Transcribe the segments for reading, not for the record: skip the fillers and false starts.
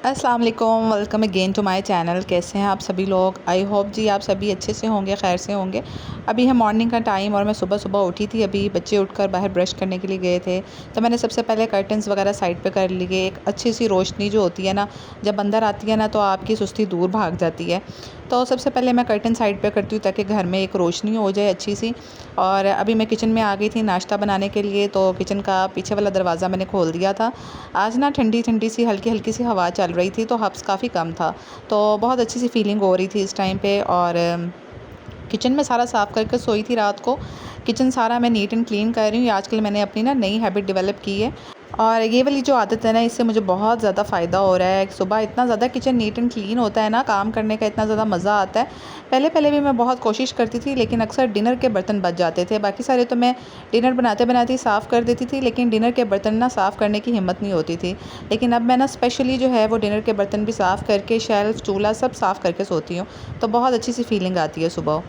अस्सलाम वालेकुम, welcome again to my channel. कैसे हैं आप सभी लोग? आई होप जी आप सभी अच्छे से होंगे, खैर से होंगे। अभी है मॉर्निंग का टाइम और मैं सुबह सुबह उठी थी। अभी बच्चे उठकर बाहर ब्रश करने के लिए गए थे, तो मैंने सबसे पहले कर्टन्स वगैरह साइड पे कर लिए। एक अच्छी सी रोशनी जो होती है ना, जब अंदर आती है ना, तो आपकी सुस्ती दूर भाग जाती है। तो सबसे पहले मैं कर्टन साइड पे करती हूँ ताकि घर में एक रोशनी हो जाए अच्छी सी। और अभी मैं किचन में आ गई थी नाश्ता बनाने के लिए, तो किचन का पीछे वाला दरवाज़ा मैंने खोल दिया था। आज ना ठंडी ठंडी सी हल्की हल्की सी हवा चल रही थी, तो हब्स काफ़ी कम था, तो बहुत अच्छी सी फीलिंग हो रही थी इस टाइम पे। और किचन में सारा साफ़ करके सोई थी रात को। किचन सारा मैं नीट एंड क्लीन कर रही हूँ। आजकल मैंने अपनी ना नई हैबिट डेवलप की है, और ये वाली जो आदत है ना, इससे मुझे बहुत ज़्यादा फ़ायदा हो रहा है। सुबह इतना ज़्यादा किचन नीट एंड क्लीन होता है ना, काम करने का इतना ज़्यादा मज़ा आता है। पहले पहले भी मैं बहुत कोशिश करती थी, लेकिन अक्सर डिनर के बर्तन बच जाते थे। बाकी सारे तो मैं डिनर बनाते बनाते ही साफ़ कर देती थी, लेकिन डिनर के बर्तन ना साफ़ करने की हिम्मत नहीं होती थी। लेकिन अब मैं ना स्पेशली जो है वो डिनर के बर्तन भी साफ़ करके, शेल्फ़ चूल्हा सब साफ़ करके सोती हूँ, तो बहुत अच्छी सी फीलिंग आती है सुबह।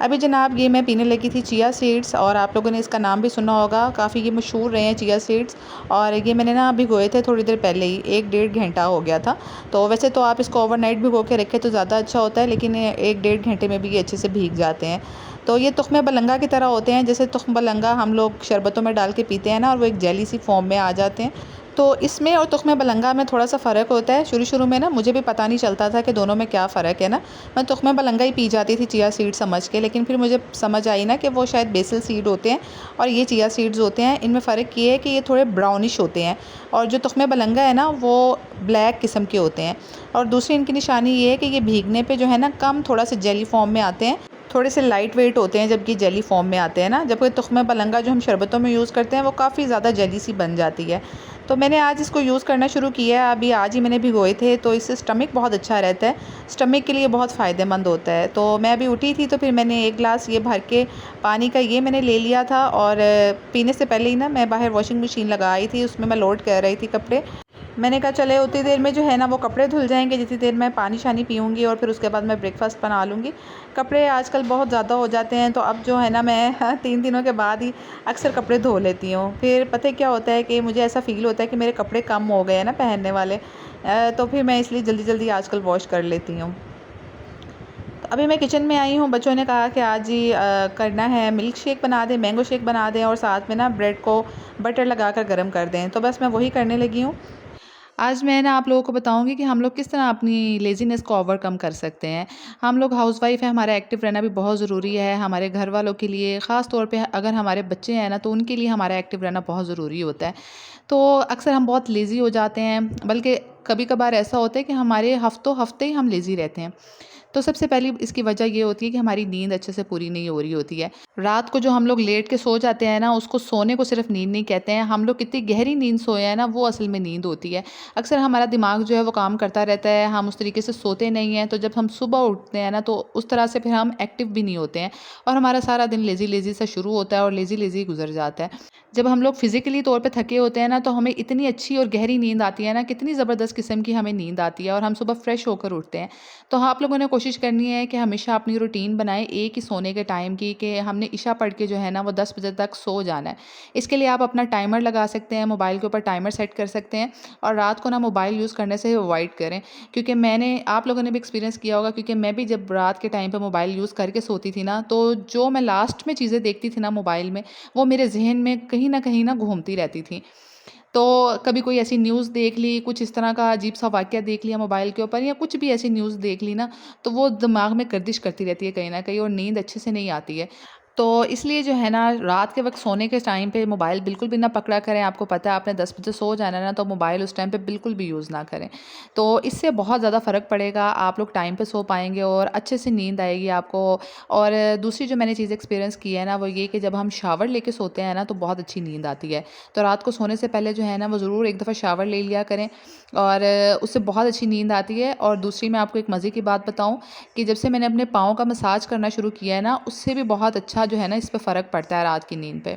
अभी जनाब ये मैं पीने लगी थी चिया सीड्स, और आप लोगों ने इसका नाम भी सुना होगा, काफ़ी ये मशहूर रहे हैं चिया सीड्स। और ये मैंने ना भिगोए थे थोड़ी देर पहले ही, 1-1.5 घंटा हो गया था। तो वैसे तो आप इसको ओवरनाइट भिगो के रखें तो ज़्यादा अच्छा होता है, लेकिन 1-1.5 घंटे में भी ये अच्छे से भीग जाते हैं। तो ये तुख्मे बलंगा की तरह होते हैं, जैसे तुख्म बलंगा हम लोग शरबतों में डाल के पीते हैं ना, और वो एक जेली सी फॉर्म में आ जाते हैं। तो इसमें और तुख्मे बलंगा में थोड़ा सा फ़र्क होता है। शुरू शुरू में ना मुझे भी पता नहीं चलता था कि दोनों में क्या फ़र्क है ना। मैं तुख्मे बलंगा ही पी जाती थी चिया सीड समझ के, लेकिन फिर मुझे समझ आई ना कि वो शायद बेसल सीड होते हैं और ये चिया सीड्स होते हैं। इनमें फ़र्क ये है कि ये थोड़े ब्राउनिश होते हैं, और जो तुख्मे बलंगा है ना वो ब्लैक किस्म के होते हैं। और दूसरी इनकी निशानी ये है कि ये भीगने पे जो है ना कम थोड़ा सा जेली फॉर्म में आते हैं, थोड़े से लाइट वेट होते हैं जबकि जेली फॉर्म में आते हैं ना। जबकि तुख्मे बलंगा जो हम शरबतों में यूज़ करते हैं वो काफ़ी ज़्यादा जेली सी बन जाती है। तो मैंने आज इसको यूज़ करना शुरू किया है। अभी आज ही मैंने भिगोए थे, तो इससे स्टमक बहुत अच्छा रहता है, स्टमक के लिए बहुत फ़ायदेमंद होता है। तो मैं अभी उठी थी तो फिर मैंने 1 गिलास ये भर के पानी का ये मैंने ले लिया था। और पीने से पहले ही ना मैं बाहर वॉशिंग मशीन लगाई थी, उसमें मैं लोड कर रही थी कपड़े। मैंने कहा चले उतनी देर में जो है ना वो कपड़े धुल जाएंगे, जितनी देर मैं पानी शानी पीऊँगी, और फिर उसके बाद मैं ब्रेकफास्ट बना लूँगी। कपड़े आजकल बहुत ज़्यादा हो जाते हैं, तो अब जो है ना मैं 3 दिनों के बाद ही अक्सर कपड़े धो लेती हूँ। फिर पता है क्या होता है कि मुझे ऐसा फ़ील होता है कि मेरे कपड़े कम हो गए हैं ना पहनने वाले, तो फिर मैं इसलिए जल्दी जल्दी आजकल वॉश कर लेती हूँ। तो अभी मैं किचन में आई हूँ। बच्चों ने कहा कि आज ही करना है, मिल्क शेक बना दें, मैंगो शेक बना दें, और साथ में ना ब्रेड को बटर लगा कर गर्म कर दें। तो बस मैं वही करने लगी हूँ। आज मैं ना आप लोगों को बताऊंगी कि हम लोग किस तरह अपनी लेज़ीनेस को ओवरकम कर सकते हैं। हम लोग हाउसवाइफ हैं, हमारा एक्टिव रहना भी बहुत ज़रूरी है हमारे घर वालों के लिए, ख़ास तौर पे अगर हमारे बच्चे हैं ना, तो उनके लिए हमारा एक्टिव रहना बहुत ज़रूरी होता है। तो अक्सर हम बहुत लेज़ी हो जाते हैं, बल्कि कभी-कभार ऐसा होता है कि हमारे हफ़्तों हफ़्ते ही हम लेज़ी रहते हैं। तो सबसे पहली इसकी वजह ये होती है कि हमारी नींद अच्छे से पूरी नहीं हो रही होती है। रात को जो हम लोग लेट के सो जाते हैं ना, उसको सोने को सिर्फ नींद नहीं कहते हैं। हम लोग कितनी गहरी नींद सोए हैं ना, वो असल में नींद होती है। अक्सर हमारा दिमाग जो है वो काम करता रहता है, हम उस तरीके से सोते नहीं हैं। तो जब हम सुबह उठते हैं ना, तो उस तरह से फिर हम एक्टिव भी नहीं होते हैं, और हमारा सारा दिन लेज़ी लेज़ी सा शुरू होता है और लेज़ी लेज़ी गुजर जाता है। जब हम लोग फिज़िकली तौर पे थके होते हैं ना, तो हमें इतनी अच्छी और गहरी नींद आती है ना, कितनी ज़बरदस्त किस्म की हमें नींद आती है, और हम सुबह फ्रेश होकर उठते हैं। तो हाँ, आप लोगों ने कोशिश करनी है कि हमेशा अपनी रूटीन बनाएं एक ही सोने के टाइम की, कि हमने इशा पढ़ के जो है ना वो 10 बजे तक सो जाना है। इसके लिए आप अपना टाइमर लगा सकते हैं, मोबाइल के ऊपर टाइमर सेट कर सकते हैं, और रात को ना मोबाइल यूज़ करने से अवॉइड करें। क्योंकि मैंने, आप लोगों ने भी एक्सपीरियंस किया होगा, क्योंकि मैं भी जब रात के टाइम पे मोबाइल यूज़ करके सोती थी ना, तो जो मैं लास्ट में चीज़ें देखती थी ना मोबाइल में, वो मेरे जहन में कहीं ना घूमती रहती थी। तो कभी कोई ऐसी न्यूज़ देख ली, कुछ इस तरह का अजीब-सा वाक़या देख लिया मोबाइल के ऊपर, या कुछ भी ऐसी न्यूज़ देख ली ना, तो वो दिमाग में गर्दिश करती रहती है कहीं न कहीं, और नींद अच्छे से नहीं आती है। तो इसलिए जो है ना, रात के वक़्त सोने के टाइम पे मोबाइल बिल्कुल भी ना पकड़ा करें। आपको पता है आपने 10 बजे सो जाना है ना, तो मोबाइल उस टाइम पे बिल्कुल भी यूज़ ना करें। तो इससे बहुत ज़्यादा फ़र्क पड़ेगा, आप लोग टाइम पे सो पाएँगे और अच्छे से नींद आएगी आपको। और दूसरी जो मैंने चीज़ एक्सपीरियंस की है ना, वो ये कि जब हम शावर लेके सोते हैं ना, तो बहुत अच्छी नींद आती है। तो रात को सोने से पहले जो है ना, वो ज़रूर एक दफ़ा शावर ले लिया करें, और उससे बहुत अच्छी नींद आती है। और दूसरी मैं आपको एक मज़े की बात बताऊँ, कि जब से मैंने अपने पाँव का मसाज करना शुरू किया है ना, उससे भी बहुत अच्छा जो है ना इस पे फ़र्क पड़ता है रात की नींद पे।